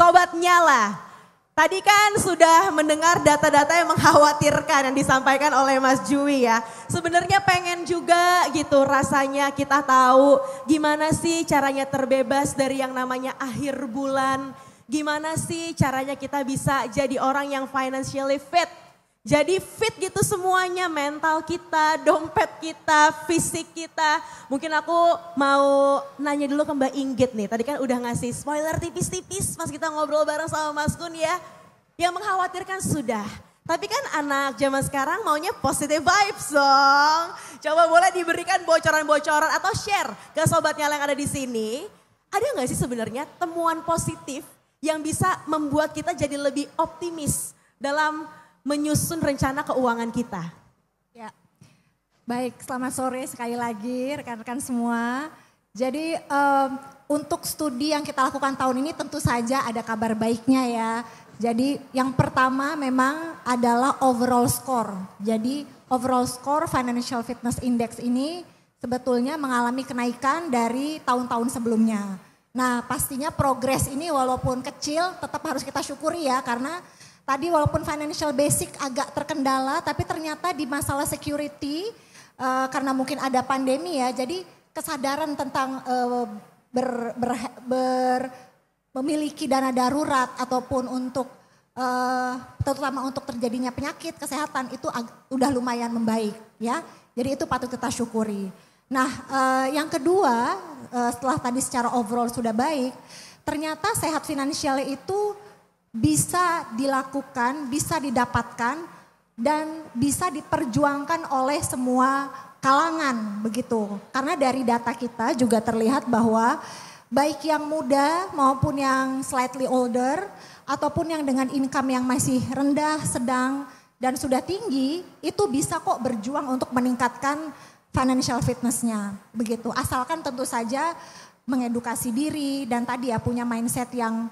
Sobat Nyala, tadi kan sudah mendengar data-data yang mengkhawatirkan yang disampaikan oleh Mas Jui ya. Sebenarnya pengen juga gitu rasanya kita tahu gimana sih caranya terbebas dari yang namanya akhir bulan. Gimana sih caranya kita bisa jadi orang yang financially fit. Jadi fit gitu semuanya, mental kita, dompet kita, fisik kita. Mungkin aku mau nanya dulu ke Mbak Inggit nih. Tadi kan udah ngasih spoiler tipis-tipis pas kita ngobrol bareng sama Mas Kun ya. Yang mengkhawatirkan sudah. Tapi kan anak zaman sekarang maunya positive vibes dong. Coba boleh diberikan bocoran-bocoran atau share ke Sobat Nyala yang ada di sini. Ada gak sih sebenarnya temuan positif yang bisa membuat kita jadi lebih optimis dalam menyusun rencana keuangan kita? Ya, baik, selamat sore sekali lagi rekan-rekan semua. Jadi untuk studi yang kita lakukan tahun ini tentu saja ada kabar baiknya ya. Jadi yang pertama memang adalah overall score. Jadi overall score Financial Fitness Index ini sebetulnya mengalami kenaikan dari tahun-tahun sebelumnya. Nah pastinya progres ini walaupun kecil tetap harus kita syukuri ya, karena tadi walaupun financial basic agak terkendala, tapi ternyata di masalah security karena mungkin ada pandemi ya, jadi kesadaran tentang memiliki dana darurat ataupun untuk terutama untuk terjadinya penyakit kesehatan itu udah lumayan membaik ya. Jadi itu patut kita syukuri. Nah yang kedua setelah tadi secara overall sudah baik, ternyata sehat finansial itu bisa dilakukan, bisa didapatkan, dan bisa diperjuangkan oleh semua kalangan begitu. Karena dari data kita juga terlihat bahwa baik yang muda maupun yang slightly older, ataupun yang dengan income yang masih rendah, sedang, dan sudah tinggi, itu bisa kok berjuang untuk meningkatkan financial fitness-nya begitu. Asalkan tentu saja mengedukasi diri dan tadi ya punya mindset yang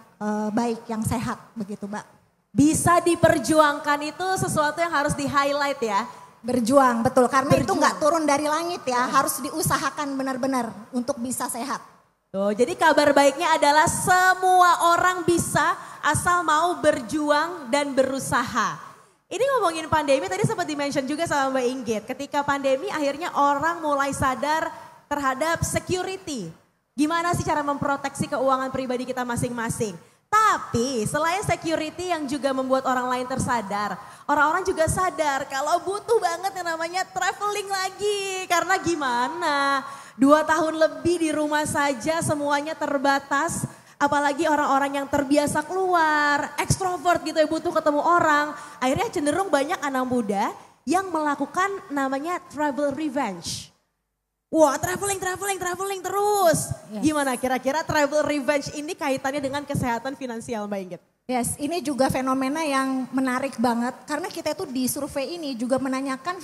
baik, yang sehat begitu Mbak. Bisa diperjuangkan itu sesuatu yang harus di-highlight ya. Berjuang, betul. Karena itu nggak turun dari langit ya, harus diusahakan benar-benar untuk bisa sehat. Tuh, jadi kabar baiknya adalah semua orang bisa asal mau berjuang dan berusaha. Ini ngomongin pandemi tadi sempat di-mention juga sama Mbak Inggit. Ketika pandemi akhirnya orang mulai sadar terhadap security. Gimana sih cara memproteksi keuangan pribadi kita masing-masing. Tapi selain security yang juga membuat orang lain tersadar, orang-orang juga sadar kalau butuh banget yang namanya traveling lagi. Karena gimana, 2 tahun lebih di rumah saja semuanya terbatas. Apalagi orang-orang yang terbiasa keluar, ekstrovert gitu ya, butuh ketemu orang. Akhirnya cenderung banyak anak muda yang melakukan namanya travel revenge. Wah traveling terus. Yes. Gimana kira-kira travel revenge ini kaitannya dengan kesehatan finansial Mbak Inggit? Yes, ini juga fenomena yang menarik banget. Karena kita itu di survei ini juga menanyakan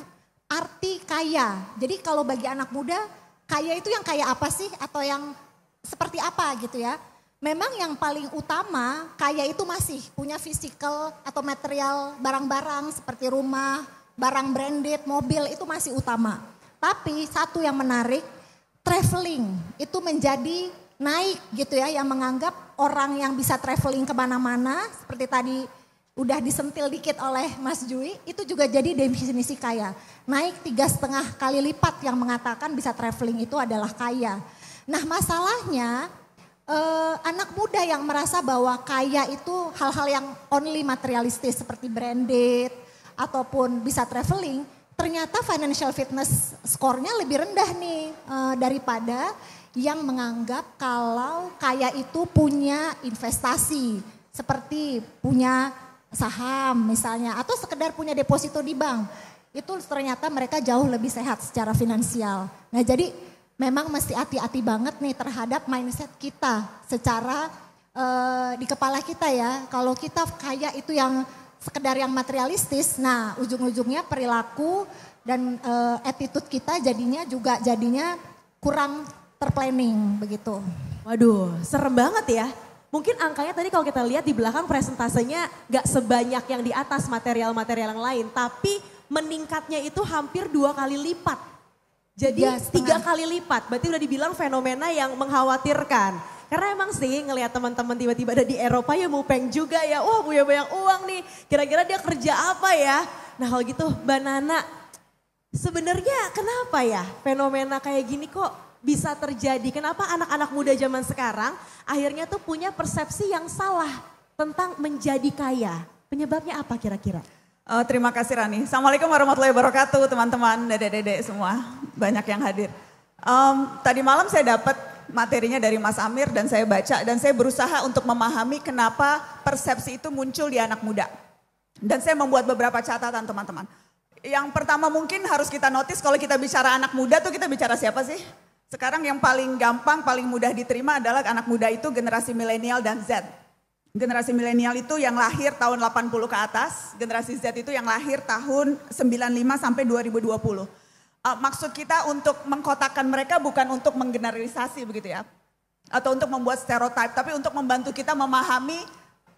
arti kaya. Jadi kalau bagi anak muda, kaya itu yang kaya apa sih? Atau yang seperti apa gitu ya. Memang yang paling utama kaya itu masih punya physical atau material barang-barang seperti rumah, barang branded, mobil itu masih utama. Tapi satu yang menarik, traveling itu menjadi naik gitu ya, yang menganggap orang yang bisa traveling kemana-mana seperti tadi udah disentil dikit oleh Mas Jui, itu juga jadi definisi kaya. Naik 3,5 kali lipat yang mengatakan bisa traveling itu adalah kaya. Nah masalahnya anak muda yang merasa bahwa kaya itu hal-hal yang only materialistis seperti branded ataupun bisa traveling, ternyata financial fitness score-nya lebih rendah nih daripada yang menganggap kalau kaya itu punya investasi seperti punya saham misalnya atau sekedar punya deposito di bank. Itu ternyata mereka jauh lebih sehat secara finansial. Nah jadi memang mesti hati-hati banget nih terhadap mindset kita secara di kepala kita ya. Kalau kita kaya itu yang sekedar yang materialistis, nah ujung-ujungnya perilaku dan attitude kita jadinya kurang terplanning begitu. Waduh serem banget ya. Mungkin angkanya tadi kalau kita lihat di belakang presentasenya gak sebanyak yang di atas material-material yang lain. Tapi meningkatnya itu hampir 2 kali lipat. Jadi 3 kali lipat, berarti udah dibilang fenomena yang mengkhawatirkan. Karena emang sih ngelihat teman-teman tiba-tiba ada di Eropa ya mupeng juga ya. Wah punya banyak uang nih, kira-kira dia kerja apa ya? Nah kalau gitu Mbak Nana, sebenarnya kenapa ya fenomena kayak gini kok bisa terjadi? Kenapa anak-anak muda zaman sekarang akhirnya tuh punya persepsi yang salah tentang menjadi kaya? Penyebabnya apa kira-kira? Terima kasih Rani. Assalamualaikum warahmatullahi wabarakatuh teman-teman, dedek-dedek semua, banyak yang hadir. Tadi malam saya dapat materinya dari Mas Amir dan saya baca dan saya berusaha untuk memahami kenapa persepsi itu muncul di anak muda. Dan saya membuat beberapa catatan teman-teman. Yang pertama mungkin harus kita notice kalau kita bicara anak muda tuh kita bicara siapa sih? Sekarang yang paling gampang, paling mudah diterima adalah anak muda itu generasi milenial dan Z. Generasi milenial itu yang lahir tahun 80 ke atas, generasi Z itu yang lahir tahun 95 sampai 2020. Maksud kita untuk mengkotakkan mereka bukan untuk menggeneralisasi begitu ya. Atau untuk membuat stereotip, tapi untuk membantu kita memahami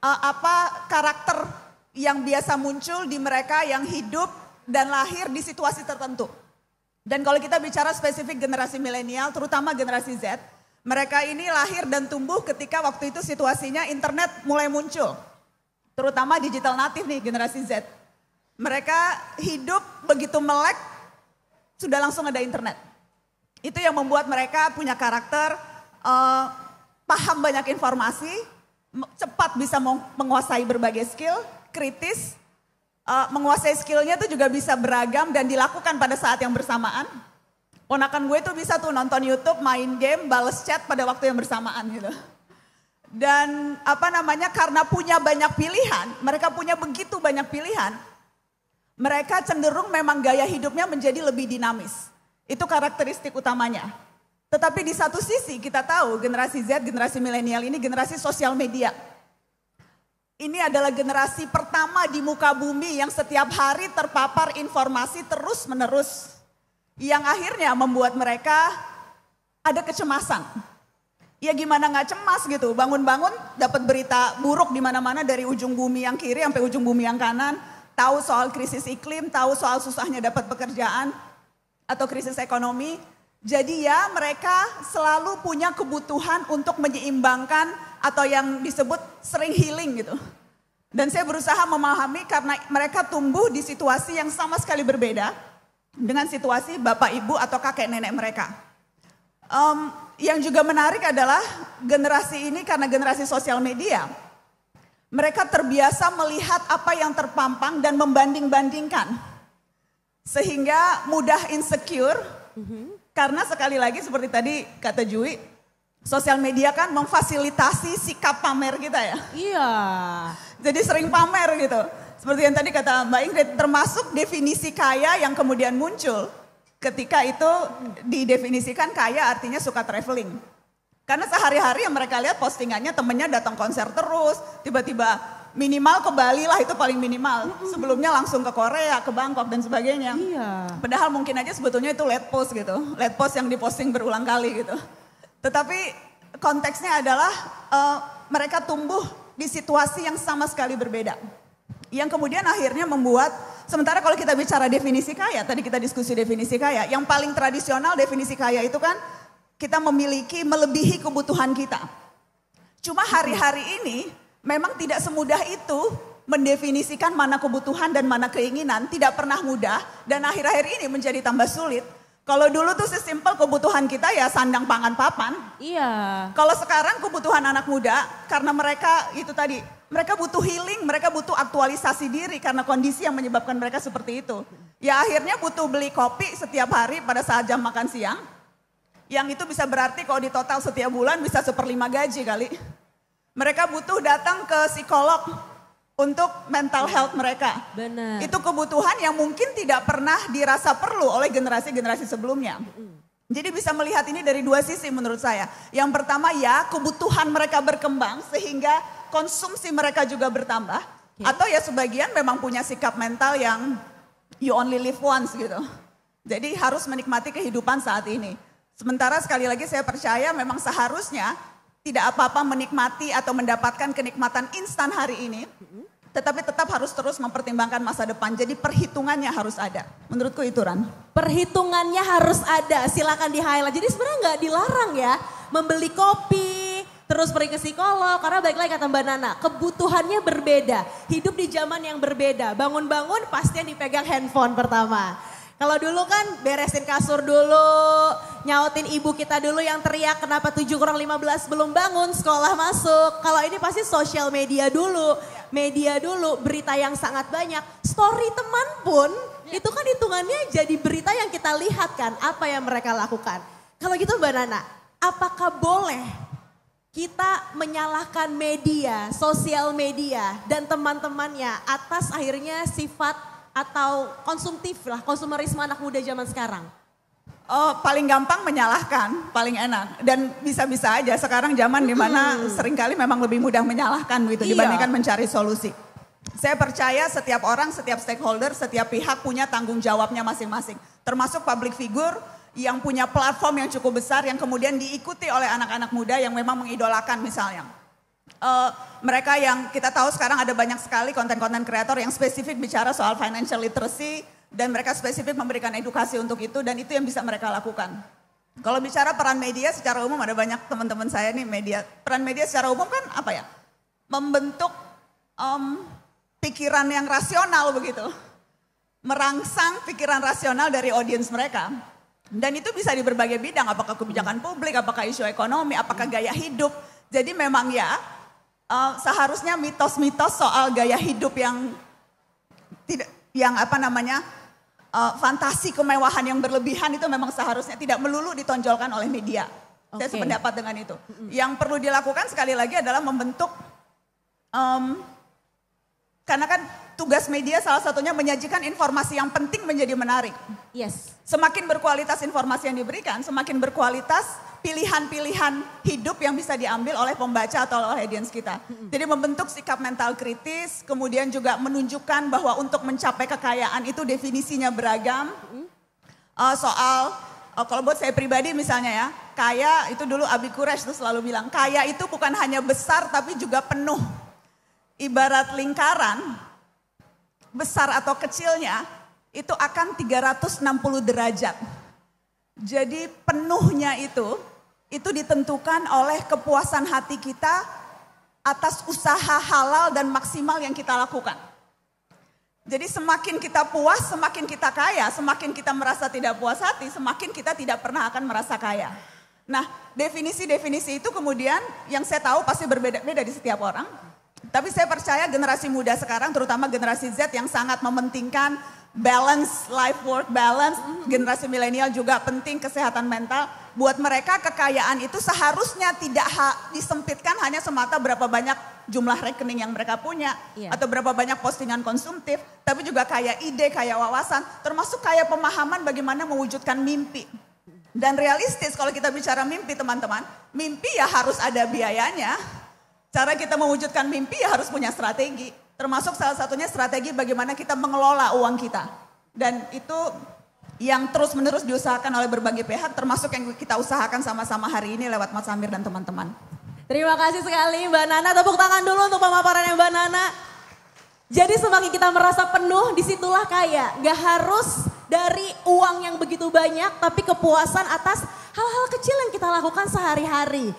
apa karakter yang biasa muncul di mereka yang hidup dan lahir di situasi tertentu. Dan kalau kita bicara spesifik generasi milenial, terutama generasi Z, mereka ini lahir dan tumbuh ketika waktu itu situasinya internet mulai muncul. Terutama digital native nih generasi Z. Mereka hidup begitu melek, sudah langsung ada internet. Itu yang membuat mereka punya karakter, paham banyak informasi, cepat bisa menguasai berbagai skill, kritis, menguasai skillnya itu juga bisa beragam dan dilakukan pada saat yang bersamaan. Ponakan gue tuh bisa tuh nonton YouTube, main game, bales chat pada waktu yang bersamaan gitu. Dan karena punya banyak pilihan, mereka punya begitu banyak pilihan, mereka cenderung memang gaya hidupnya menjadi lebih dinamis. Itu karakteristik utamanya. Tetapi di satu sisi kita tahu generasi Z, generasi milenial ini generasi sosial media. Ini adalah generasi pertama di muka bumi yang setiap hari terpapar informasi terus menerus. Yang akhirnya membuat mereka ada kecemasan. Ya gimana gak cemas gitu, bangun-bangun dapat berita buruk di mana-mana dari ujung bumi yang kiri sampai ujung bumi yang kanan. Tahu soal krisis iklim, tahu soal susahnya dapat pekerjaan atau krisis ekonomi. Jadi ya mereka selalu punya kebutuhan untuk menyeimbangkan atau yang disebut sering healing gitu. Dan saya berusaha memahami karena mereka tumbuh di situasi yang sama sekali berbeda dengan situasi bapak ibu atau kakek nenek mereka. Yang juga menarik adalah generasi ini karena generasi sosial media. Mereka terbiasa melihat apa yang terpampang dan membanding-bandingkan. Sehingga mudah insecure. Karena sekali lagi seperti tadi kata Jui, sosial media kan memfasilitasi sikap pamer kita ya. Iya. Jadi sering pamer gitu. Seperti yang tadi kata Mbak Ingrid, termasuk definisi kaya yang kemudian muncul. Ketika itu didefinisikan kaya artinya suka traveling. Karena sehari-hari yang mereka lihat postingannya temennya datang konser terus, tiba-tiba minimal ke Bali lah itu paling minimal. Sebelumnya langsung ke Korea, ke Bangkok dan sebagainya. Iya. Padahal mungkin aja sebetulnya itu late post gitu. Late post yang diposting berulang kali gitu. Tetapi konteksnya adalah mereka tumbuh di situasi yang sama sekali berbeda. Yang kemudian akhirnya membuat, sementara kalau kita bicara definisi kaya, tadi kita diskusi definisi kaya. Yang paling tradisional definisi kaya itu kan kita memiliki melebihi kebutuhan kita. Cuma hari-hari ini memang tidak semudah itu mendefinisikan mana kebutuhan dan mana keinginan, tidak pernah mudah dan akhir-akhir ini menjadi tambah sulit. Kalau dulu tuh sesimpel kebutuhan kita ya sandang pangan papan. Iya. Kalau sekarang kebutuhan anak muda karena mereka itu tadi, mereka butuh healing, mereka butuh aktualisasi diri karena kondisi yang menyebabkan mereka seperti itu. Ya akhirnya butuh beli kopi setiap hari pada saat jam makan siang. Yang itu bisa berarti kalau di total setiap bulan bisa 1/5 gaji kali. Mereka butuh datang ke psikolog untuk mental health mereka. Benar. Itu kebutuhan yang mungkin tidak pernah dirasa perlu oleh generasi-generasi sebelumnya. Jadi bisa melihat ini dari dua sisi menurut saya. Yang pertama ya kebutuhan mereka berkembang sehingga konsumsi mereka juga bertambah. Atau ya sebagian memang punya sikap mental yang you only live once gitu. Jadi harus menikmati kehidupan saat ini. Sementara sekali lagi saya percaya memang seharusnya tidak apa-apa menikmati atau mendapatkan kenikmatan instan hari ini. Tetapi tetap harus terus mempertimbangkan masa depan. Jadi perhitungannya harus ada. Menurutku itu Ran. Perhitungannya harus ada, silakan di highlight. Jadi sebenarnya nggak dilarang ya membeli kopi, terus pergi ke psikolog, karena balik lagi kata Mbak Nana, kebutuhannya berbeda, hidup di zaman yang berbeda, bangun-bangun pasti yang dipegang handphone pertama. Kalau dulu kan beresin kasur dulu, nyautin ibu kita dulu yang teriak kenapa 7 kurang 15 belum bangun, sekolah masuk. Kalau ini pasti sosial media dulu, berita yang sangat banyak. Story teman pun itu kan hitungannya jadi berita yang kita lihat kan, apa yang mereka lakukan. Kalau gitu Mbak Nana, apakah boleh kita menyalahkan media, sosial media dan teman-temannya atas akhirnya sifat atau konsumtif lah, konsumerisme anak muda zaman sekarang? Oh, paling gampang menyalahkan, paling enak. Dan bisa-bisa aja sekarang zaman dimana seringkali memang lebih mudah menyalahkan begitu dibandingkan mencari solusi. Saya percaya setiap orang, setiap stakeholder, setiap pihak punya tanggung jawabnya masing-masing. Termasuk public figure yang punya platform yang cukup besar yang kemudian diikuti oleh anak-anak muda yang memang mengidolakan misalnya. Mereka yang kita tahu sekarang ada banyak sekali konten-konten kreator yang spesifik bicara soal financial literacy dan mereka spesifik memberikan edukasi untuk itu dan itu yang bisa mereka lakukan. Kalau bicara peran media secara umum ada banyak teman-teman saya nih peran media secara umum kan apa ya? Membentuk pikiran yang rasional begitu. Merangsang pikiran rasional dari audiens mereka. Dan itu bisa di berbagai bidang, apakah kebijakan publik, apakah isu ekonomi, apakah gaya hidup. Jadi memang ya seharusnya mitos-mitos soal gaya hidup yang tidak, yang apa namanya fantasi kemewahan yang berlebihan itu memang seharusnya tidak melulu ditonjolkan oleh media. Saya sependapat dengan itu. Yang perlu dilakukan sekali lagi adalah membentuk, karena kan tugas media salah satunya menyajikan informasi yang penting menjadi menarik. Yes. Semakin berkualitas informasi yang diberikan, semakin berkualitas pilihan-pilihan hidup yang bisa diambil oleh pembaca atau oleh audiens kita. Jadi membentuk sikap mental kritis, kemudian juga menunjukkan bahwa untuk mencapai kekayaan itu definisinya beragam. Kalau buat saya pribadi misalnya ya, kaya itu dulu Abi Quraish tuh selalu bilang, kaya itu bukan hanya besar tapi juga penuh. Ibarat lingkaran, besar atau kecilnya itu akan 360 derajat. Jadi penuhnya itu ditentukan oleh kepuasan hati kita atas usaha halal dan maksimal yang kita lakukan. Jadi semakin kita puas, semakin kita kaya, semakin kita merasa tidak puas hati, semakin kita tidak pernah akan merasa kaya. Nah, definisi-definisi itu kemudian yang saya tahu pasti berbeda-beda di setiap orang. Tapi saya percaya generasi muda sekarang, terutama generasi Z yang sangat mementingkan balance, life work balance, generasi milenial juga penting kesehatan mental. Buat mereka kekayaan itu seharusnya tidak disempitkan hanya semata berapa banyak jumlah rekening yang mereka punya. Atau berapa banyak postingan konsumtif. Tapi juga kaya ide, kaya wawasan, termasuk kaya pemahaman bagaimana mewujudkan mimpi. Dan realistis kalau kita bicara mimpi teman-teman, mimpi ya harus ada biayanya. Cara kita mewujudkan mimpi ya harus punya strategi. Termasuk salah satunya strategi bagaimana kita mengelola uang kita. Dan itu yang terus menerus diusahakan oleh berbagai pihak termasuk yang kita usahakan sama-sama hari ini lewat Mas Amir dan teman-teman. Terima kasih sekali Mbak Nana, tepuk tangan dulu untuk pemaparannya Mbak Nana. Jadi semakin kita merasa penuh disitulah kaya. Gak harus dari uang yang begitu banyak tapi kepuasan atas hal-hal kecil yang kita lakukan sehari-hari.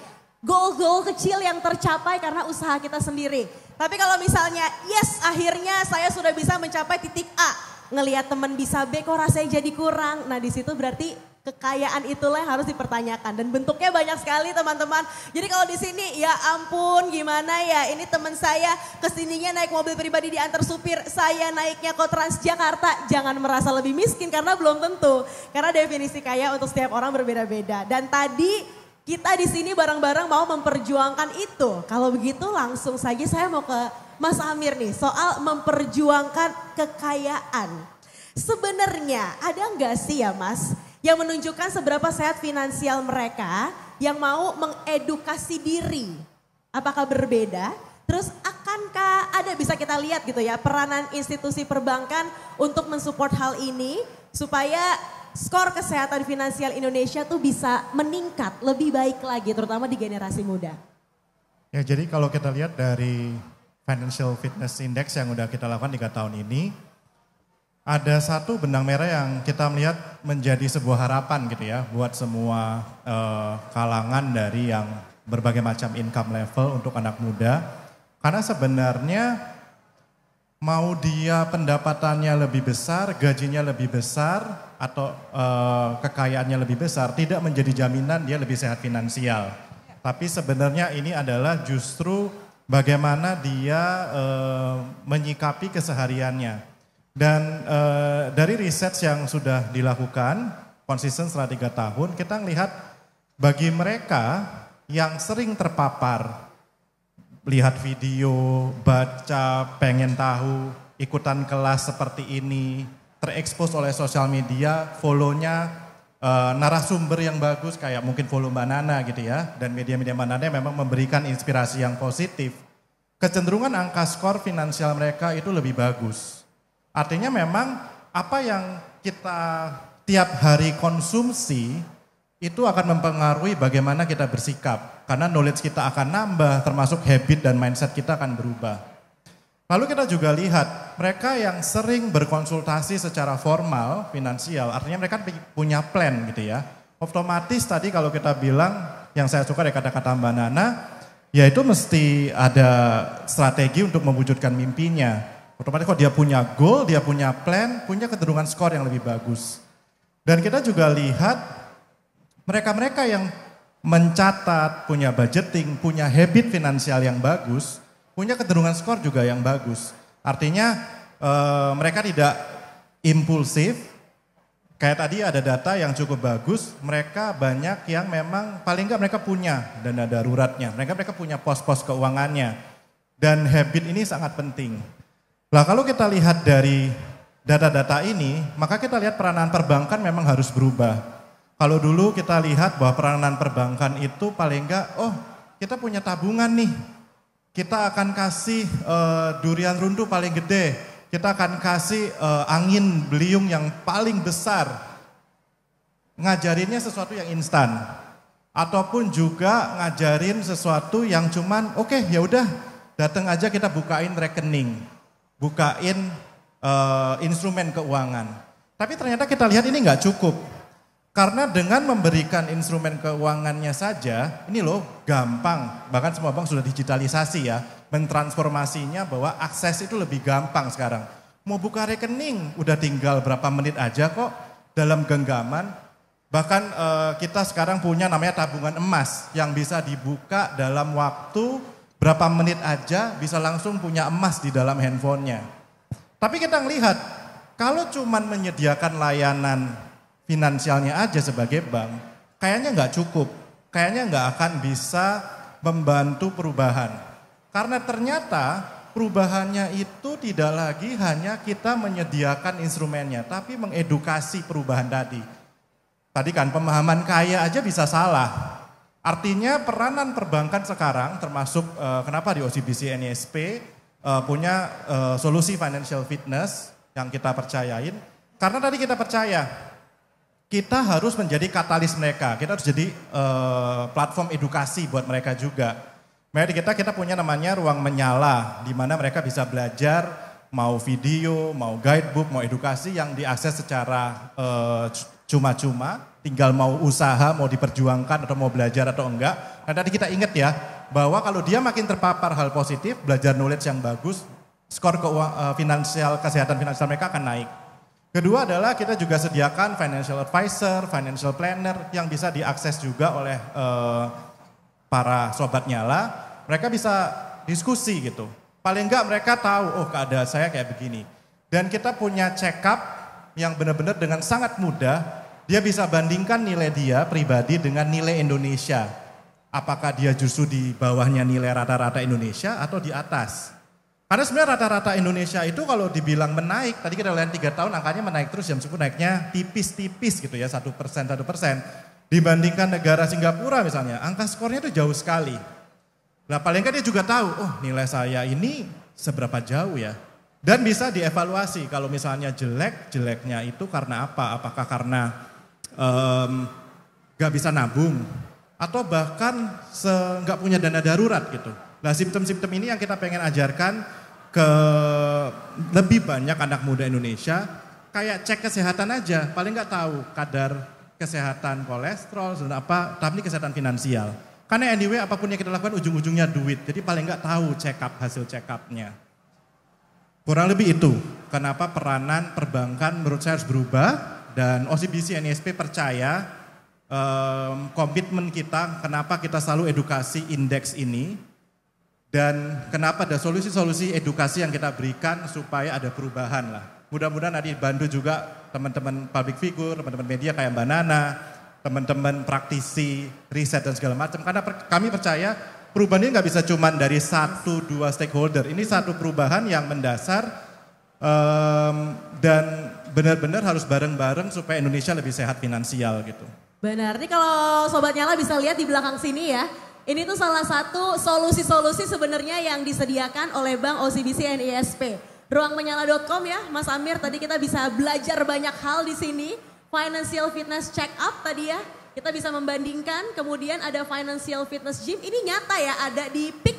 Goal-goal kecil yang tercapai karena usaha kita sendiri. Tapi kalau misalnya, yes akhirnya saya sudah bisa mencapai titik A. Ngelihat teman bisa B kok rasanya jadi kurang. Nah di situ berarti kekayaan itulah yang harus dipertanyakan. Dan bentuknya banyak sekali teman-teman. Jadi kalau di sini ya ampun gimana ya. Ini teman saya kesininya naik mobil pribadi diantar supir. Saya naiknya ke Transjakarta. Jangan merasa lebih miskin karena belum tentu. Karena definisi kaya untuk setiap orang berbeda-beda. Dan tadi kita di sini bareng-bareng mau memperjuangkan itu. Kalau begitu langsung saja saya mau ke Mas Amir nih soal memperjuangkan kekayaan. Sebenarnya ada nggak sih ya Mas yang menunjukkan seberapa sehat finansial mereka yang mau mengedukasi diri? Apakah berbeda? Terus akankah ada bisa kita lihat gitu ya peranan institusi perbankan untuk mensupport hal ini supaya skor kesehatan finansial Indonesia tuh bisa meningkat lebih baik lagi terutama di generasi muda. Ya jadi kalau kita lihat dari Financial Fitness Index yang udah kita lakukan 3 tahun ini, ada satu benang merah yang kita melihat menjadi sebuah harapan gitu ya buat semua kalangan dari yang berbagai macam income level untuk anak muda. Karena sebenarnya mau dia pendapatannya lebih besar, gajinya lebih besar, atau kekayaannya lebih besar, tidak menjadi jaminan dia lebih sehat finansial. Tapi sebenarnya ini adalah justru bagaimana dia menyikapi kesehariannya. Dan dari riset yang sudah dilakukan, konsisten setelah 3 tahun, kita melihat bagi mereka yang sering terpapar, lihat video, baca, pengen tahu, ikutan kelas seperti ini, terekspos oleh sosial media, follow-nya narasumber yang bagus kayak mungkin follow Mbak Nana gitu ya, dan media-media Mbak Nana yang memang memberikan inspirasi yang positif, kecenderungan angka skor finansial mereka itu lebih bagus. Artinya memang apa yang kita tiap hari konsumsi itu akan mempengaruhi bagaimana kita bersikap. Karena knowledge kita akan nambah, termasuk habit dan mindset kita akan berubah. Lalu kita juga lihat mereka yang sering berkonsultasi secara formal finansial, artinya mereka punya plan gitu ya. Otomatis tadi kalau kita bilang, yang saya suka dari kata-kata Mbak Nana, ya itu mesti ada strategi untuk mewujudkan mimpinya. Otomatis kalau dia punya goal, dia punya plan, punya kecenderungan skor yang lebih bagus. Dan kita juga lihat mereka-mereka yang mencatat, punya budgeting, punya habit finansial yang bagus, punya kecenderungan skor juga yang bagus. Artinya mereka tidak impulsif. Kayak tadi ada data yang cukup bagus, mereka banyak yang memang paling enggak mereka punya dana daruratnya. Mereka punya pos-pos keuangannya. Dan habit ini sangat penting. Nah kalau kita lihat dari data-data ini, maka kita lihat peranan perbankan memang harus berubah. Kalau dulu kita lihat bahwa peranan perbankan itu paling enggak, oh kita punya tabungan nih, kita akan kasih durian runtuh paling gede, kita akan kasih angin beliung yang paling besar. Ngajarinnya sesuatu yang instan, ataupun juga ngajarin sesuatu yang cuman oke, ya udah datang aja kita bukain rekening. Bukain instrumen keuangan. Tapi ternyata kita lihat ini nggak cukup. Karena dengan memberikan instrumen keuangannya saja, ini loh gampang. Bahkan semua bank sudah digitalisasi ya. Mentransformasinya bahwa akses itu lebih gampang sekarang. Mau buka rekening udah tinggal berapa menit aja kok dalam genggaman. Bahkan kita sekarang punya namanya tabungan emas yang bisa dibuka dalam waktu berapa menit aja bisa langsung punya emas di dalam handphonenya. Tapi kita ngelihat, kalau cuman menyediakan layanan finansialnya aja sebagai bank, kayaknya nggak cukup. Kayaknya nggak akan bisa membantu perubahan. Karena ternyata perubahannya itu tidak lagi hanya kita menyediakan instrumennya, tapi mengedukasi perubahan tadi. Tadi kan pemahaman kaya aja bisa salah. Artinya peranan perbankan sekarang termasuk kenapa di OCBC NISP punya solusi financial fitness yang kita percayain. Karena tadi kita percaya kita harus menjadi katalis mereka, kita harus jadi platform edukasi buat mereka juga. Makanya kita punya namanya ruang menyala di mana mereka bisa belajar mau video, mau guidebook, mau edukasi yang diakses secara cuma-cuma. Tinggal mau usaha, mau diperjuangkan atau mau belajar atau enggak. Nah tadi kita ingat ya, bahwa kalau dia makin terpapar hal positif, belajar knowledge yang bagus, skor finansial, kesehatan finansial mereka akan naik. Kedua adalah kita juga sediakan financial advisor, financial planner yang bisa diakses juga oleh para sobat nyala. Mereka bisa diskusi gitu. Paling enggak mereka tahu, oh keadaan saya kayak begini. Dan kita punya check up yang benar-benar dengan sangat mudah. Dia bisa bandingkan nilai dia pribadi dengan nilai Indonesia. Apakah dia justru di bawahnya nilai rata-rata Indonesia atau di atas. Karena sebenarnya rata-rata Indonesia itu kalau dibilang menaik, tadi kita lihat 3 tahun angkanya menaik terus, yang meskipun naiknya tipis-tipis gitu ya, 1%. Dibandingkan negara Singapura misalnya, angka skornya itu jauh sekali. Nah paling kan dia juga tahu, oh nilai saya ini seberapa jauh ya. Dan bisa dievaluasi kalau misalnya jeleknya itu karena apa? Apakah karena gak bisa nabung atau bahkan gak punya dana darurat gitu. Nah simptom-simptom ini yang kita pengen ajarkan ke lebih banyak anak muda Indonesia. Kayak cek kesehatan aja, paling gak tahu kadar kesehatan kolesterol dan apa, tapi kesehatan finansial. Karena anyway apapun yang kita lakukan ujung-ujungnya duit. Jadi paling nggak tahu hasil check up-nya. Kurang lebih itu. Kenapa peranan perbankan menurut saya harus berubah. Dan OCBC NISP percaya komitmen kita kenapa kita selalu edukasi indeks ini. Dan kenapa ada solusi-solusi edukasi yang kita berikan supaya ada perubahan lah. Mudah-mudahan nanti bantu juga teman-teman public figure, teman-teman media kayak Mbak Nana, teman-teman praktisi, riset dan segala macam. Karena kami percaya perubahan ini nggak bisa cuma dari 1-2 stakeholder. Ini satu perubahan yang mendasar dan benar-benar harus bareng-bareng supaya Indonesia lebih sehat finansial gitu. Benar, nih kalau Sobat Nyala bisa lihat di belakang sini ya. Ini tuh salah satu solusi-solusi sebenarnya yang disediakan oleh Bank OCBC NISP. Ruangmenyala.com ya, Mas Amir, tadi kita bisa belajar banyak hal di sini. Financial Fitness Check Up tadi ya, kita bisa membandingkan. Kemudian ada Financial Fitness Gym, ini nyata ya, ada di PIK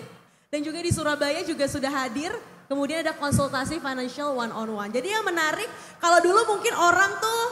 dan juga di Surabaya juga sudah hadir. Kemudian ada konsultasi financial one-on-one. Jadi yang menarik, kalau dulu mungkin orang tuh,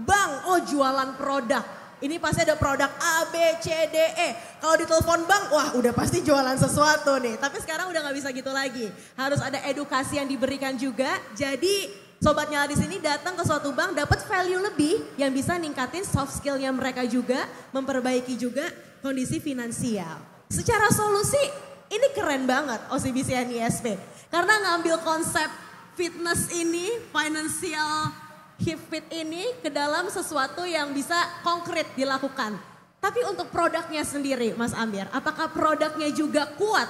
Bang, oh jualan produk. Ini pasti ada produk A, B, C, D, E. Kalau ditelepon bank, wah udah pasti jualan sesuatu nih. Tapi sekarang udah gak bisa gitu lagi. Harus ada edukasi yang diberikan juga. Jadi Sobat Nyala di sini datang ke suatu bank dapat value lebih yang bisa ningkatin soft skillnya mereka juga. Memperbaiki juga kondisi finansial. Secara solusi ini keren banget OCBC NISP. Karena ngambil konsep fitness ini, financial HipFit ini ke dalam sesuatu yang bisa konkret dilakukan. Tapi untuk produknya sendiri Mas Amir, apakah produknya juga kuat?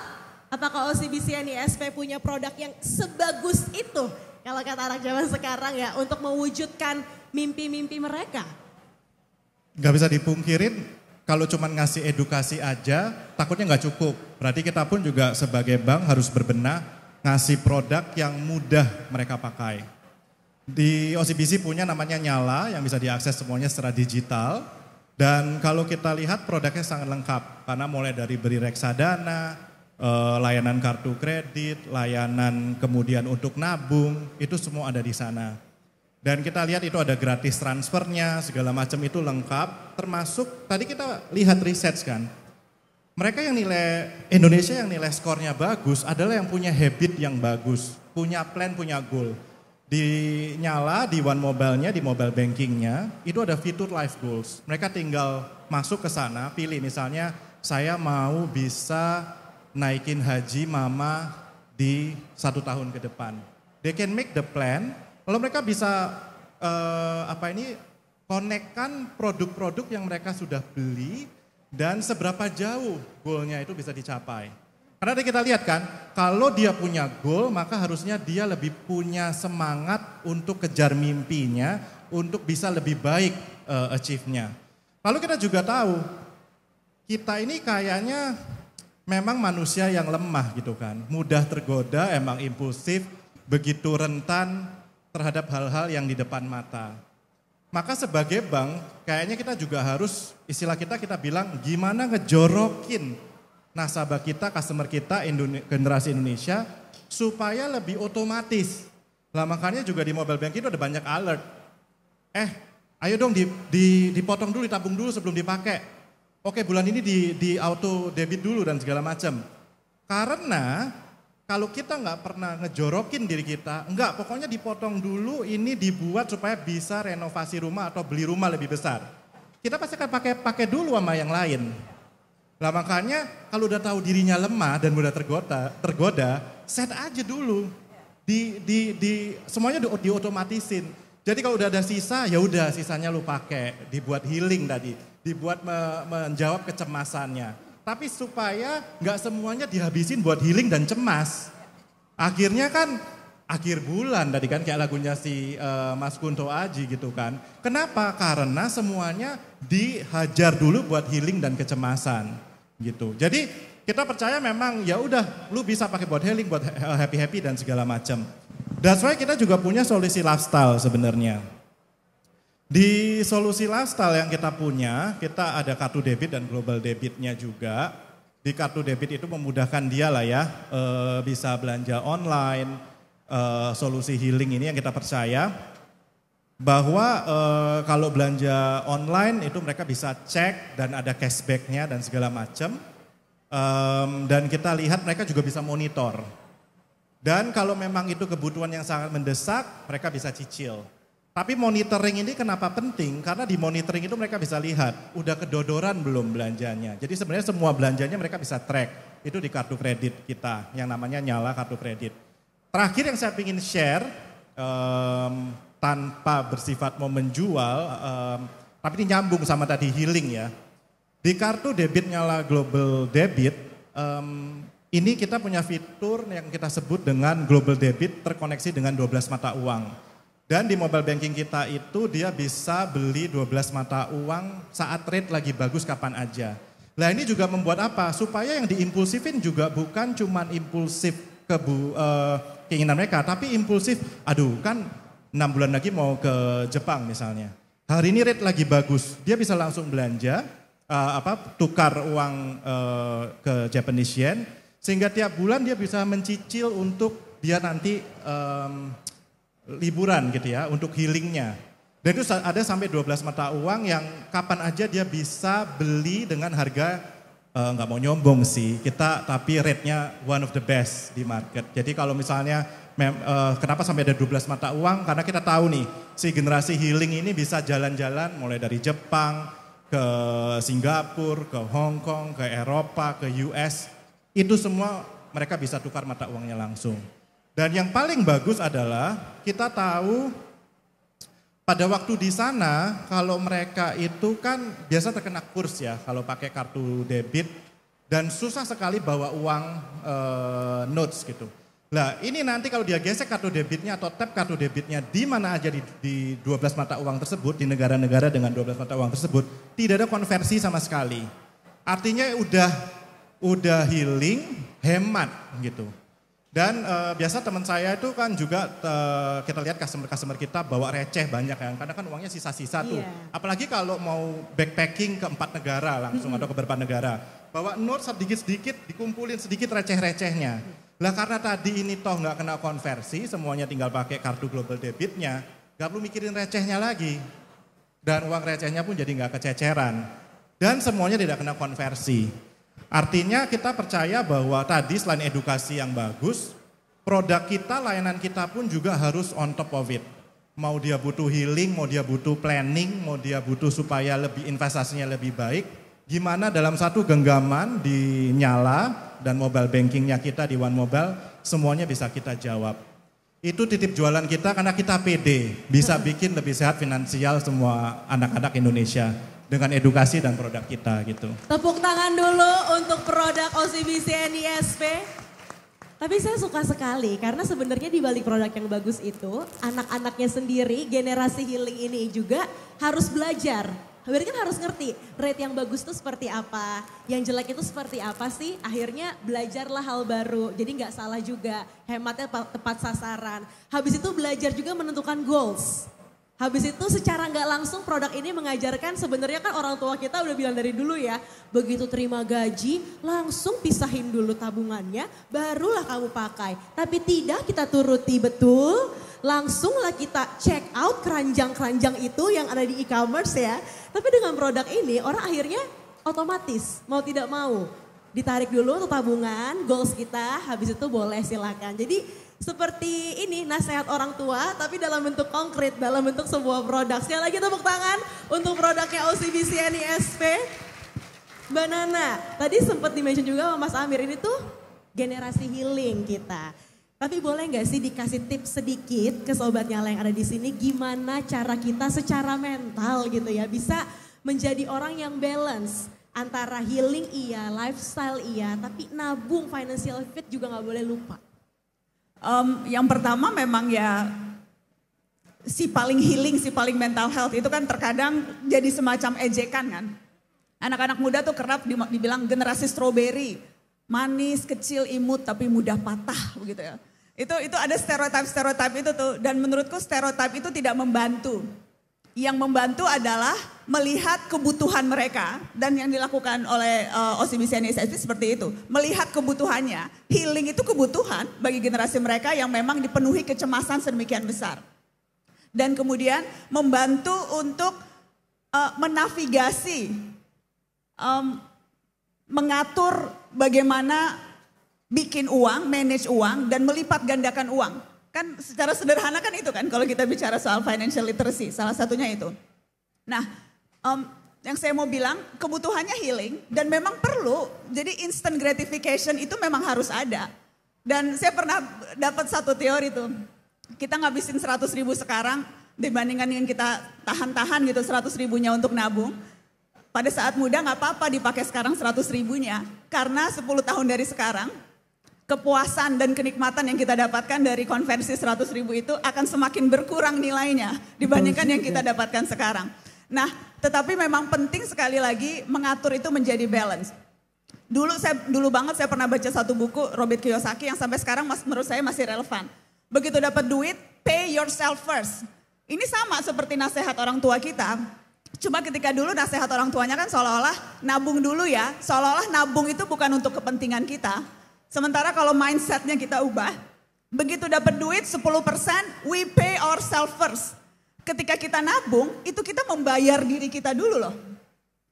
Apakah OCBC NISP punya produk yang sebagus itu? Kalau kata anak zaman sekarang ya untuk mewujudkan mimpi-mimpi mereka. Gak bisa dipungkirin kalau cuma ngasih edukasi aja takutnya gak cukup. Berarti kita pun juga sebagai bank harus berbenah ngasih produk yang mudah mereka pakai. Di OCBC punya namanya Nyala yang bisa diakses semuanya secara digital. Dan kalau kita lihat produknya sangat lengkap. Karena mulai dari beri reksadana, layanan kartu kredit, layanan kemudian untuk nabung, itu semua ada di sana. Dan kita lihat itu ada gratis transfernya, segala macam itu lengkap. Termasuk tadi kita lihat riset kan. Mereka yang nilai, Indonesia yang nilai skornya bagus adalah yang punya habit yang bagus. Punya plan, punya goal. Di Nyala, di One Mobile-nya, di mobile banking-nya, itu ada fitur life goals. Mereka tinggal masuk ke sana, pilih misalnya saya mau bisa naikin haji mama di 1 tahun ke depan. They can make the plan, lalu mereka bisa konekkan produk-produk yang mereka sudah beli dan seberapa jauh goalnya itu bisa dicapai. Karena kita lihat kan, kalau dia punya goal maka harusnya dia lebih punya semangat untuk kejar mimpinya, untuk bisa lebih baik achieve-nya. Lalu kita juga tahu, kita ini kayaknya memang manusia yang lemah gitu kan. Mudah tergoda, emang impulsif, begitu rentan terhadap hal-hal yang di depan mata. Maka sebagai bank, kayaknya kita juga harus, istilah kita bilang gimana ngejorokin nasabah kita, customer kita, generasi Indonesia supaya lebih otomatis. Lah makanya juga di mobile banking itu ada banyak alert. Ayo dong dipotong dulu, ditabung dulu sebelum dipakai. Oke bulan ini di auto debit dulu dan segala macam. Karena kalau kita nggak pernah ngejorokin diri kita, enggak pokoknya dipotong dulu ini dibuat supaya bisa renovasi rumah atau beli rumah lebih besar. Kita pasti akan pakai dulu sama yang lain. Lah makanya kalau udah tahu dirinya lemah dan mudah tergoda, set aja dulu. Semuanya diotomatisin. Jadi kalau udah ada sisa, ya udah sisanya lu pakai, dibuat healing tadi, dibuat menjawab kecemasannya. Tapi supaya nggak semuanya dihabisin buat healing dan cemas. Akhirnya kan akhir bulan tadi kan kayak lagunya si Mas Kunto Aji gitu kan. Kenapa? Karena semuanya dihajar dulu buat healing dan kecemasan. Gitu. Jadi kita percaya memang ya udah lu bisa pakai buat healing, buat happy dan segala macam. That's why kita juga punya solusi lifestyle sebenarnya. Di solusi lifestyle yang kita punya, kita ada kartu debit dan global debitnya juga. Di kartu debit itu memudahkan dia lah ya, bisa belanja online, solusi healing ini yang kita percaya. Bahwa kalau belanja online itu mereka bisa cek dan ada cashbacknya dan segala macam. Dan kita lihat mereka juga bisa monitor. Dan kalau memang itu kebutuhan yang sangat mendesak, mereka bisa cicil. Tapi monitoring ini kenapa penting? Karena di monitoring itu mereka bisa lihat, udah kedodoran belum belanjanya. Jadi sebenarnya semua belanjanya mereka bisa track. Itu di kartu kredit kita, yang namanya Nyala Kartu Kredit. Terakhir yang saya ingin share, tanpa bersifat mau menjual, tapi ini nyambung sama tadi healing ya. Di kartu debit Nyala Global Debit, ini kita punya fitur yang kita sebut dengan Global Debit terkoneksi dengan 12 mata uang. Dan di mobile banking kita itu dia bisa beli 12 mata uang saat rate lagi bagus kapan aja. Nah ini juga membuat apa? Supaya yang diimpulsifin juga bukan cuman impulsif keinginan mereka, tapi impulsif, aduh kan 6 bulan lagi mau ke Jepang misalnya. Hari ini rate lagi bagus, dia bisa langsung belanja, tukar uang ke Japanese yen, sehingga tiap bulan dia bisa mencicil untuk dia nanti liburan gitu ya, untuk healingnya. Dan itu ada sampai 12 mata uang yang kapan aja dia bisa beli dengan harga, nggak mau nyombong sih, tapi rate-nya one of the best di market. Jadi kalau misalnya, kenapa sampai ada 12 mata uang? Karena kita tahu nih, si generasi healing ini bisa jalan-jalan mulai dari Jepang, ke Singapura, ke Hong Kong, ke Eropa, ke US. Itu semua mereka bisa tukar mata uangnya langsung. Dan yang paling bagus adalah kita tahu pada waktu di sana kalau mereka itu kan biasa terkena kurs ya kalau pakai kartu debit dan susah sekali bawa uang notes gitu. Nah ini nanti kalau dia gesek kartu debitnya atau tap kartu debitnya di mana aja di 12 mata uang tersebut, di negara-negara dengan 12 mata uang tersebut, tidak ada konversi sama sekali. Artinya udah healing, hemat gitu. Dan biasa teman saya itu kan juga kita lihat customer kita bawa receh banyak kan, karena kan uangnya sisa-sisa tuh. Apalagi kalau mau backpacking ke 4 negara langsung atau ke beberapa negara. Bawa note sedikit-sedikit, dikumpulin sedikit receh-recehnya. Lah karena tadi ini toh nggak kena konversi, semuanya tinggal pakai kartu global debitnya, nggak perlu mikirin recehnya lagi. Dan uang recehnya pun jadi nggak kececeran. Dan semuanya tidak kena konversi. Artinya kita percaya bahwa tadi selain edukasi yang bagus, produk kita, layanan kita pun juga harus on top of it. Mau dia butuh healing, mau dia butuh planning, mau dia butuh supaya lebih investasinya lebih baik. Gimana dalam satu genggaman di Nyala dan mobile bankingnya kita di One Mobile, semuanya bisa kita jawab. Itu titip jualan kita karena kita pede, bisa bikin lebih sehat finansial semua anak-anak Indonesia. Dengan edukasi dan produk kita gitu. Tepuk tangan dulu untuk produk OCBC NISP. Tapi saya suka sekali karena sebenarnya di balik produk yang bagus itu, anak-anaknya sendiri, generasi healing ini juga harus belajar. Berarti kan harus ngerti rate yang bagus itu seperti apa, yang jelek itu seperti apa sih. Akhirnya belajarlah hal baru, jadi nggak salah juga, hematnya tepat sasaran. Habis itu belajar juga menentukan goals. Habis itu secara nggak langsung produk ini mengajarkan sebenarnya kan orang tua kita udah bilang dari dulu ya. Begitu terima gaji langsung pisahin dulu tabungannya barulah kamu pakai. Tapi tidak kita turuti betul. Langsunglah kita check out keranjang-keranjang itu yang ada di e-commerce ya. Tapi dengan produk ini orang akhirnya otomatis mau tidak mau. Ditarik dulu untuk tabungan, goals kita habis itu boleh silakan. Jadi seperti ini nasihat orang tua tapi dalam bentuk konkret, dalam bentuk sebuah produk. Sekali lagi tepuk tangan untuk produknya OCBC NISP. Mbak Nana, tadi sempat di-mention juga sama Mas Amir, ini tuh generasi healing kita. Tapi boleh gak sih dikasih tips sedikit ke Sobat Nyala yang ada di sini gimana cara kita secara mental gitu ya bisa menjadi orang yang balance. Antara healing iya, lifestyle iya, tapi nabung financial fit juga gak boleh lupa. Yang pertama memang ya si paling healing, si paling mental health itu kan terkadang jadi semacam ejekan kan. Anak-anak muda tuh kerap dibilang generasi strawberry, manis, kecil, imut tapi mudah patah begitu ya. Itu ada stereotip itu tuh dan menurutku stereotip itu tidak membantu. Yang membantu adalah melihat kebutuhan mereka dan yang dilakukan oleh OCBC NISP seperti itu. Melihat kebutuhannya, healing itu kebutuhan bagi generasi mereka yang memang dipenuhi kecemasan sedemikian besar. Dan kemudian membantu untuk menavigasi mengatur bagaimana bikin uang, manage uang, dan melipat gandakan uang. Kan secara sederhana kan itu kan kalau kita bicara soal financial literacy, salah satunya itu. Nah, yang saya mau bilang kebutuhannya healing dan memang perlu, jadi instant gratification itu memang harus ada. Dan saya pernah dapat satu teori tuh, kita ngabisin 100.000 sekarang dibandingkan dengan kita tahan-tahan gitu 100.000-nya untuk nabung. Pada saat muda gak apa-apa dipakai sekarang 100.000-nya. Karena 10 tahun dari sekarang, kepuasan dan kenikmatan yang kita dapatkan dari konversi 100.000 itu akan semakin berkurang nilainya dibandingkan yang kita dapatkan sekarang. Nah, tetapi memang penting sekali lagi mengatur itu menjadi balance. Dulu banget saya pernah baca satu buku Robert Kiyosaki yang sampai sekarang menurut saya masih relevan. Begitu dapat duit, pay yourself first. Ini sama seperti nasihat orang tua kita. Cuma ketika dulu nasihat orang tuanya kan seolah-olah nabung dulu ya. Seolah-olah nabung itu bukan untuk kepentingan kita. Sementara kalau mindsetnya kita ubah, begitu dapat duit 10%, we pay ourselves first. Ketika kita nabung, itu kita membayar diri kita dulu loh.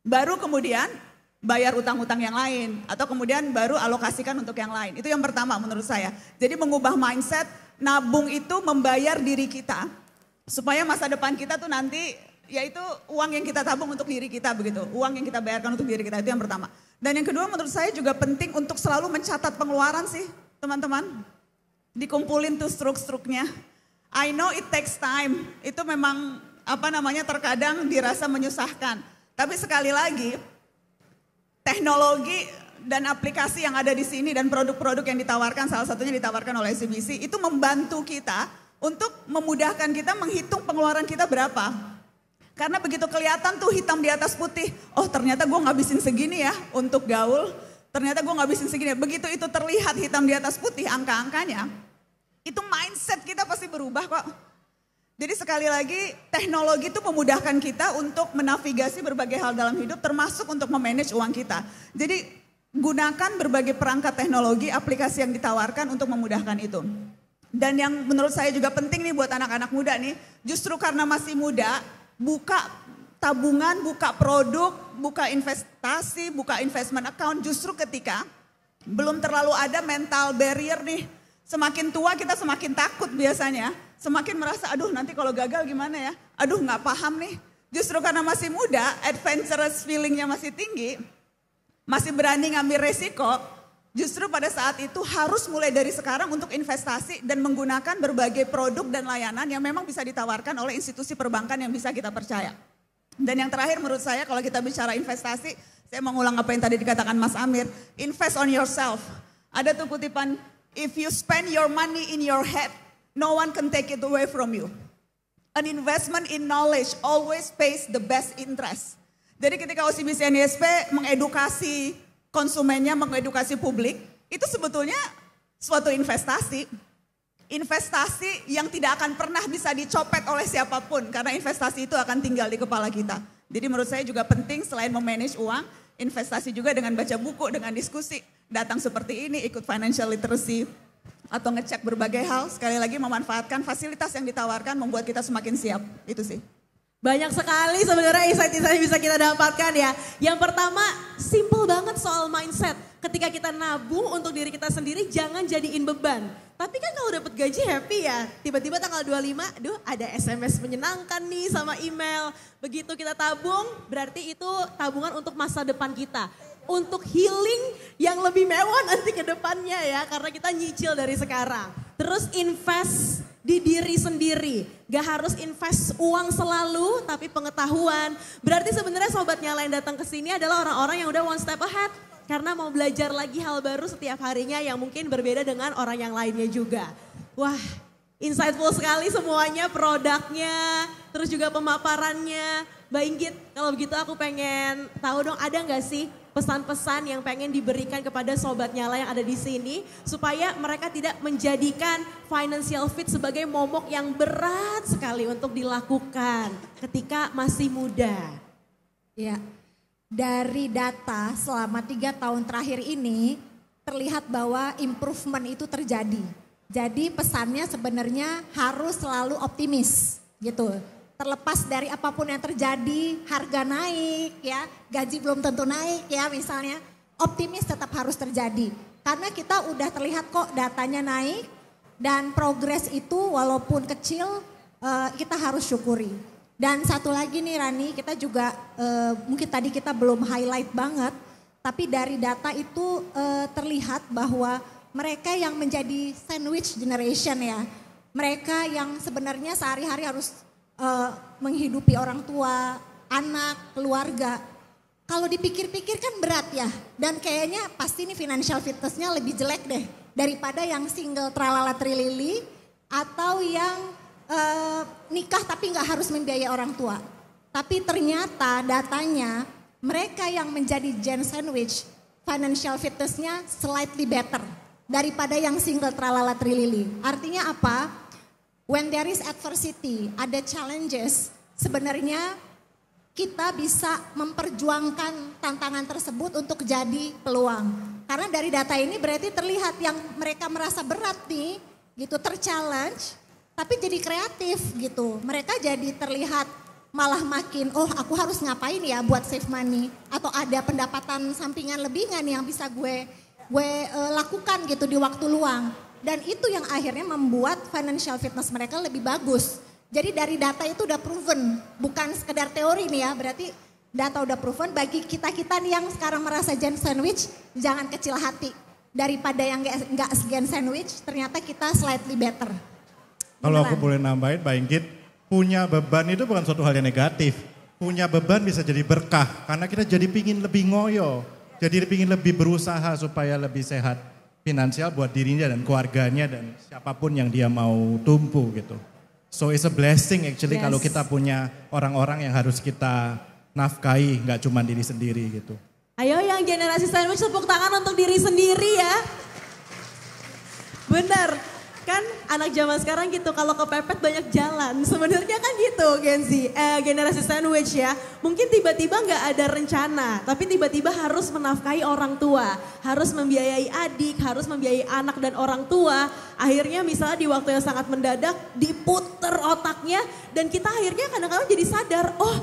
Baru kemudian bayar utang-utang yang lain. Atau kemudian baru alokasikan untuk yang lain. Itu yang pertama menurut saya. Jadi mengubah mindset, nabung itu membayar diri kita. Supaya masa depan kita tuh nanti yaitu uang yang kita tabung untuk diri kita begitu. Uang yang kita bayarkan untuk diri kita, itu yang pertama. Dan yang kedua menurut saya juga penting untuk selalu mencatat pengeluaran sih teman-teman. Dikumpulin tuh struknya. I know it takes time. Itu memang terkadang dirasa menyusahkan. Tapi sekali lagi teknologi dan aplikasi yang ada di sini dan produk-produk yang ditawarkan, salah satunya ditawarkan oleh CBC, itu membantu kita untuk memudahkan kita menghitung pengeluaran kita berapa. Karena begitu kelihatan tuh hitam di atas putih, oh ternyata gue ngabisin segini ya untuk gaul, ternyata gue ngabisin segini. Begitu itu terlihat hitam di atas putih angka-angkanya, itu mindset kita pasti berubah kok. Jadi sekali lagi teknologi itu memudahkan kita untuk menavigasi berbagai hal dalam hidup termasuk untuk memanage uang kita. Jadi gunakan berbagai perangkat teknologi, aplikasi yang ditawarkan untuk memudahkan itu. Dan yang menurut saya juga penting nih buat anak-anak muda nih, justru karena masih muda, buka tabungan, buka produk, buka investasi, buka investment account justru ketika belum terlalu ada mental barrier nih. Semakin tua kita semakin takut biasanya, semakin merasa aduh nanti kalau gagal gimana ya, aduh gak paham nih. Justru karena masih muda, adventurous feelingnya masih tinggi, masih berani ngambil resiko, justru pada saat itu harus mulai dari sekarang untuk investasi dan menggunakan berbagai produk dan layanan yang memang bisa ditawarkan oleh institusi perbankan yang bisa kita percaya. Dan yang terakhir menurut saya kalau kita bicara investasi, saya mengulang apa yang tadi dikatakan Mas Amir, invest on yourself. Ada tuh kutipan, if you spend your money in your head, no one can take it away from you. An investment in knowledge always pays the best interest. Jadi ketika OCBC NISP mengedukasi konsumennya, mengedukasi publik, itu sebetulnya suatu investasi. Investasi yang tidak akan pernah bisa dicopet oleh siapapun, karena investasi itu akan tinggal di kepala kita. Jadi menurut saya juga penting selain memanage uang, investasi juga dengan baca buku, dengan diskusi. Datang seperti ini, ikut financial literacy, atau ngecek berbagai hal. Sekali lagi memanfaatkan fasilitas yang ditawarkan membuat kita semakin siap, itu sih. Banyak sekali sebenarnya insight-insight yang bisa kita dapatkan ya. Yang pertama, simple banget soal mindset. Ketika kita nabung untuk diri kita sendiri, jangan jadiin beban. Tapi kan kalau dapat gaji happy ya. Tiba-tiba tanggal 25, aduh ada SMS menyenangkan nih sama email. Begitu kita tabung, berarti itu tabungan untuk masa depan kita. Untuk healing yang lebih mewah nanti ke depannya ya. Karena kita nyicil dari sekarang. Terus invest di diri sendiri. Gak harus invest uang selalu, tapi pengetahuan. Berarti sebenarnya Sobat Nyala yang datang ke sini adalah orang-orang yang udah one step ahead. Karena mau belajar lagi hal baru setiap harinya yang mungkin berbeda dengan orang yang lainnya juga. Wah, insightful sekali semuanya, produknya, terus juga pemaparannya. Mbak Inggit, kalau begitu aku pengen tahu dong, ada nggak sih pesan-pesan yang pengen diberikan kepada Sobat Nyala yang ada di sini supaya mereka tidak menjadikan financial fit sebagai momok yang berat sekali untuk dilakukan ketika masih muda. Ya, dari data selama 3 tahun terakhir ini terlihat bahwa improvement itu terjadi. Jadi pesannya sebenarnya harus selalu optimis gitu. Terlepas dari apapun yang terjadi, harga naik ya, gaji belum tentu naik ya misalnya. optimis tetap harus terjadi. Karena kita udah terlihat kok datanya naik dan progres itu walaupun kecil kita harus syukuri. Dan satu lagi nih Rani, kita juga mungkin tadi kita belum highlight banget, tapi dari data itu terlihat bahwa mereka yang menjadi sandwich generation ya, mereka yang sebenarnya sehari-hari harus menghidupi orang tua, anak, keluarga. Kalau dipikir-pikir kan berat ya, dan kayaknya pasti nih financial fitnessnya lebih jelek deh daripada yang single tralala trilili atau yang nikah tapi nggak harus membiayai orang tua. Tapi ternyata datanya mereka yang menjadi gen sandwich financial fitnessnya slightly better daripada yang single tralala trilili. Artinya apa? When there is adversity, ada challenges, sebenarnya kita bisa memperjuangkan tantangan tersebut untuk jadi peluang. Karena dari data ini berarti terlihat yang mereka merasa berat nih, gitu, terchallenge, tapi jadi kreatif gitu. Mereka jadi terlihat malah makin, oh aku harus ngapain ya buat save money. Atau ada pendapatan sampingan lebih nggak nih yang bisa gue lakukan gitu di waktu luang. Dan itu yang akhirnya membuat financial fitness mereka lebih bagus. Jadi dari data itu udah proven, bukan sekedar teori nih ya, berarti data udah proven. Bagi kita-kita nih yang sekarang merasa gen sandwich, jangan kecil hati. Daripada yang nggak gen sandwich, ternyata kita slightly better. Kalau aku boleh nambahin Pak Inggit, punya beban itu bukan suatu hal yang negatif. Punya beban bisa jadi berkah, karena kita jadi pingin lebih ngoyo. Jadi pingin lebih berusaha supaya lebih sehat finansial buat dirinya dan keluarganya dan siapapun yang dia mau tumpu gitu. So it's a blessing actually kalau kita punya orang-orang yang harus kita nafkahi, nggak cuma diri sendiri gitu. Ayo yang generasi sandwich tepuk tangan untuk diri sendiri ya. Benar, kan anak zaman sekarang gitu kalau kepepet banyak jalan. Sebenarnya kan gitu generasi sandwich ya. Mungkin tiba-tiba nggak ada rencana, tapi tiba-tiba harus menafkahi orang tua. Harus membiayai adik, harus membiayai anak dan orang tua. Akhirnya misalnya di waktu yang sangat mendadak diputer otaknya dan kita akhirnya kadang-kadang jadi sadar, oh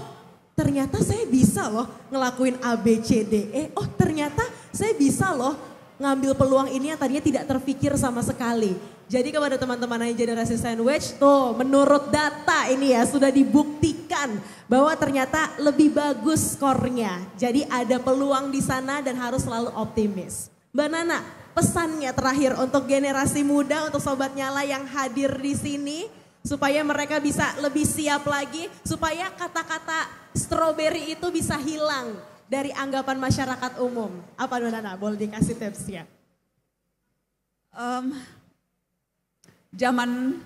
ternyata saya bisa loh ngelakuin A, B, C, D, E. Oh ternyata saya bisa loh ngambil peluang ini yang tadinya tidak terpikir sama sekali. Jadi kepada teman-teman yang generasi sandwich, tuh menurut data ini ya sudah dibuktikan bahwa ternyata lebih bagus skornya. Jadi ada peluang di sana dan harus selalu optimis. Mbak Nana, pesannya terakhir untuk generasi muda, untuk Sobat Nyala yang hadir di sini, supaya mereka bisa lebih siap lagi, supaya kata-kata strawberry itu bisa hilang dari anggapan masyarakat umum. Apa Mbak Nana, boleh dikasih tipsnya? Zaman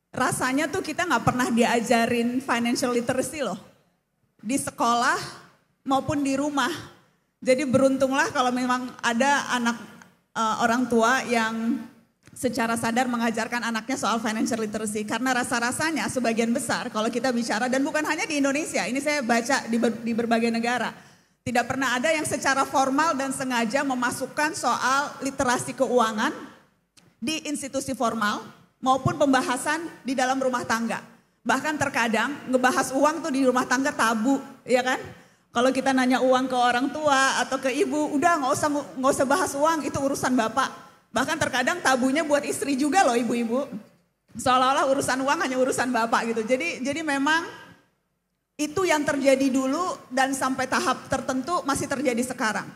rasanya tuh kita nggak pernah diajarin financial literacy loh. Di sekolah maupun di rumah. Jadi beruntunglah kalau memang ada anak orang tua yang secara sadar mengajarkan anaknya soal financial literacy. Karena rasa-rasanya sebagian besar kalau kita bicara, dan bukan hanya di Indonesia, ini saya baca di berbagai negara. Tidak pernah ada yang secara formal dan sengaja memasukkan soal literasi keuangan di institusi formal maupun pembahasan di dalam rumah tangga. Bahkan terkadang ngebahas uang tuh di rumah tangga tabu, ya kan? Kalau kita nanya uang ke orang tua atau ke ibu, udah nggak usah bahas uang, itu urusan bapak. Bahkan terkadang tabunya buat istri juga loh ibu-ibu. Seolah-olah urusan uang hanya urusan bapak gitu. Jadi memang itu yang terjadi dulu dan sampai tahap tertentu masih terjadi sekarang.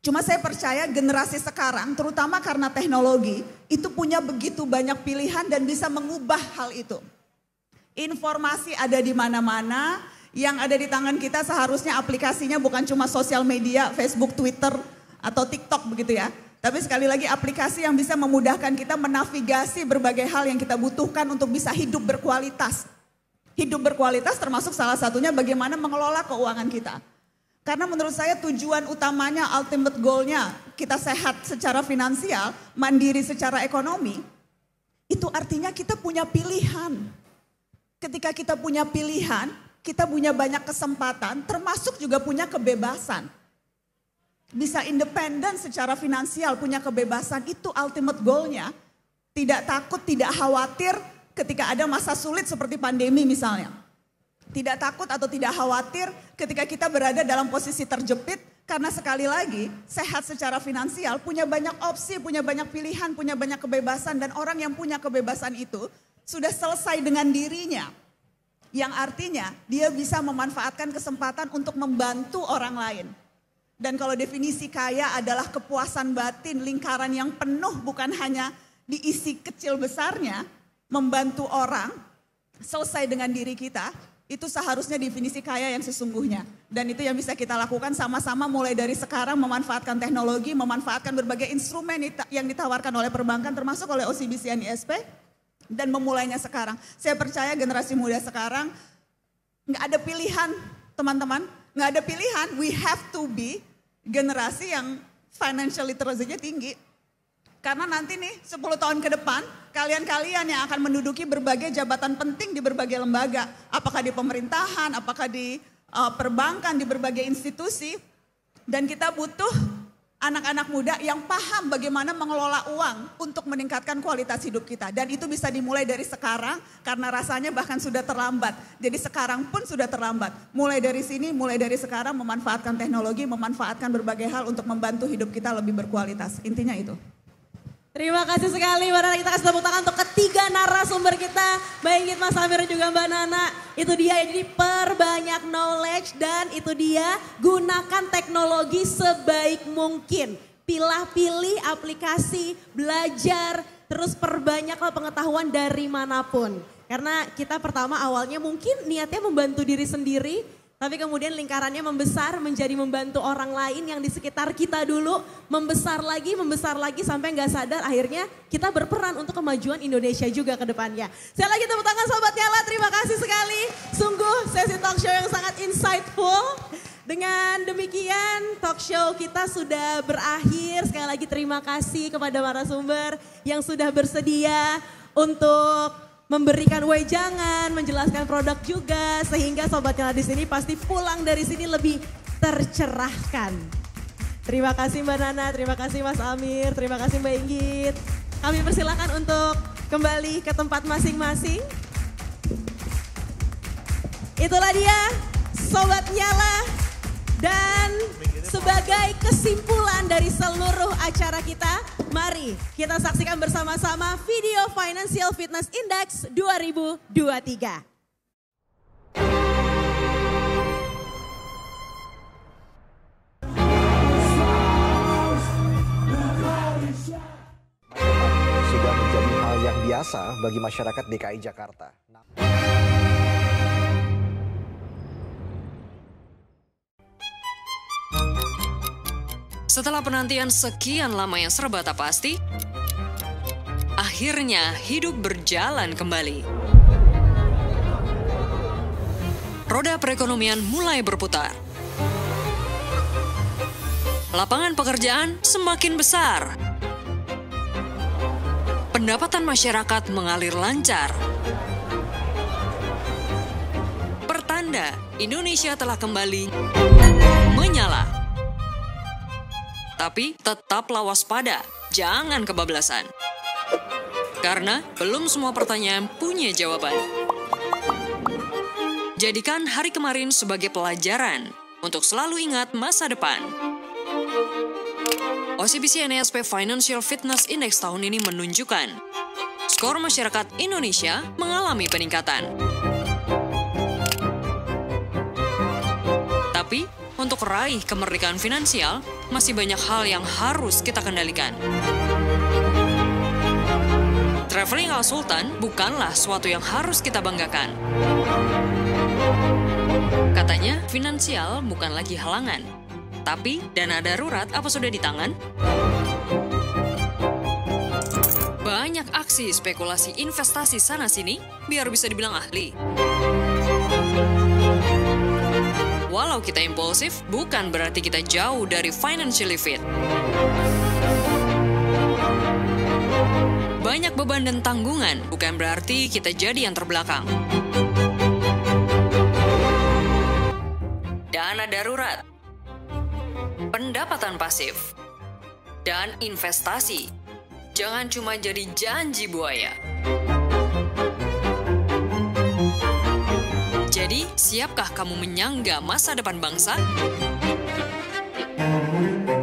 Cuma saya percaya generasi sekarang terutama karena teknologi itu punya begitu banyak pilihan dan bisa mengubah hal itu. Informasi ada di mana-mana, yang ada di tangan kita seharusnya aplikasinya bukan cuma sosial media, Facebook, Twitter, atau TikTok begitu ya. Tapi sekali lagi aplikasi yang bisa memudahkan kita menavigasi berbagai hal yang kita butuhkan untuk bisa hidup berkualitas. Hidup berkualitas termasuk salah satunya bagaimana mengelola keuangan kita. Karena menurut saya tujuan utamanya, ultimate goalnya kita sehat secara finansial, mandiri secara ekonomi. Itu artinya kita punya pilihan. Ketika kita punya pilihan, kita punya banyak kesempatan termasuk juga punya kebebasan. Bisa independen secara finansial, punya kebebasan, itu ultimate goalnya. Tidak takut, tidak khawatir ketika ada masa sulit seperti pandemi misalnya. Tidak takut atau tidak khawatir ketika kita berada dalam posisi terjepit Karena sekali lagi, sehat secara finansial, punya banyak opsi, punya banyak pilihan, punya banyak kebebasan. Dan orang yang punya kebebasan itu sudah selesai dengan dirinya. Yang artinya dia bisa memanfaatkan kesempatan untuk membantu orang lain. Dan kalau definisi kaya adalah kepuasan batin, lingkaran yang penuh bukan hanya diisi kecil besarnya, membantu orang, selesai dengan diri kita. Itu seharusnya definisi kaya yang sesungguhnya. Dan itu yang bisa kita lakukan sama-sama mulai dari sekarang memanfaatkan teknologi, memanfaatkan berbagai instrumen yang ditawarkan oleh perbankan termasuk oleh OCBC dan ISP. Dan memulainya sekarang. Saya percaya generasi muda sekarang nggak ada pilihan teman-teman. Nggak ada pilihan, we have to be generasi yang financial literacy-nya tinggi. Karena nanti nih 10 tahun ke depan, kalian-kalian yang akan menduduki berbagai jabatan penting di berbagai lembaga. Apakah di pemerintahan, apakah di perbankan, di berbagai institusi. Dan kita butuh anak-anak muda yang paham bagaimana mengelola uang untuk meningkatkan kualitas hidup kita. Dan itu bisa dimulai dari sekarang karena rasanya bahkan sudah terlambat. Jadi sekarang pun sudah terlambat. Mulai dari sini, mulai dari sekarang memanfaatkan teknologi, memanfaatkan berbagai hal untuk membantu hidup kita lebih berkualitas. Intinya itu. Terima kasih sekali, Mbak Nana. Kita kasih tepuk tangan untuk ketiga narasumber kita. Mbak Inggit, Mas Amir, dan juga Mbak Nana. Itu dia, jadi perbanyak knowledge dan itu dia gunakan teknologi sebaik mungkin. Pilih aplikasi, belajar, terus perbanyaklah pengetahuan dari manapun. Karena kita pertama awalnya mungkin niatnya membantu diri sendiri. Tapi kemudian lingkarannya membesar menjadi membantu orang lain yang di sekitar kita dulu. Membesar lagi sampai nggak sadar akhirnya kita berperan untuk kemajuan Indonesia juga ke depannya. Sekali lagi tepuk tangan Sobat Nyala, terima kasih sekali. Sungguh sesi talk show yang sangat insightful. Dengan demikian talk show kita sudah berakhir. Sekali lagi terima kasih kepada narasumber yang sudah bersedia untuk memberikan wejangan, menjelaskan produk juga sehingga Sobat Nyala di sini pasti pulang dari sini lebih tercerahkan. Terima kasih Mbak Nana, terima kasih Mas Amir, terima kasih Mbak Inggit. Kami persilakan untuk kembali ke tempat masing-masing. Itulah dia Sobat Nyala dan sebagai kesimpulan dari seluruh acara kita, mari kita saksikan bersama-sama video Financial Fitness Index 2023. Sudah menjadi hal yang biasa bagi masyarakat DKI Jakarta. Setelah penantian sekian lama yang serba tak pasti, akhirnya hidup berjalan kembali. Roda perekonomian mulai berputar. Lapangan pekerjaan semakin besar. Pendapatan masyarakat mengalir lancar. Pertanda Indonesia telah kembali menyala. Tapi tetaplah waspada, jangan kebablasan. Karena belum semua pertanyaan punya jawaban. Jadikan hari kemarin sebagai pelajaran untuk selalu ingat masa depan. OCBC NISP Financial Fitness Index tahun ini menunjukkan skor masyarakat Indonesia mengalami peningkatan. Tapi untuk raih kemerdekaan finansial, masih banyak hal yang harus kita kendalikan. Traveling ala Sultan bukanlah suatu yang harus kita banggakan. Katanya, finansial bukan lagi halangan. Tapi, dana darurat apa sudah di tangan? Banyak aksi spekulasi investasi sana-sini, biar bisa dibilang ahli. Walau kita impulsif, bukan berarti kita jauh dari financially fit. Banyak beban dan tanggungan, bukan berarti kita jadi yang terbelakang. Dana darurat, pendapatan pasif, dan investasi. Jangan cuma jadi janji buaya. Jadi, siapkah kamu menyangga masa depan bangsa? Thank you.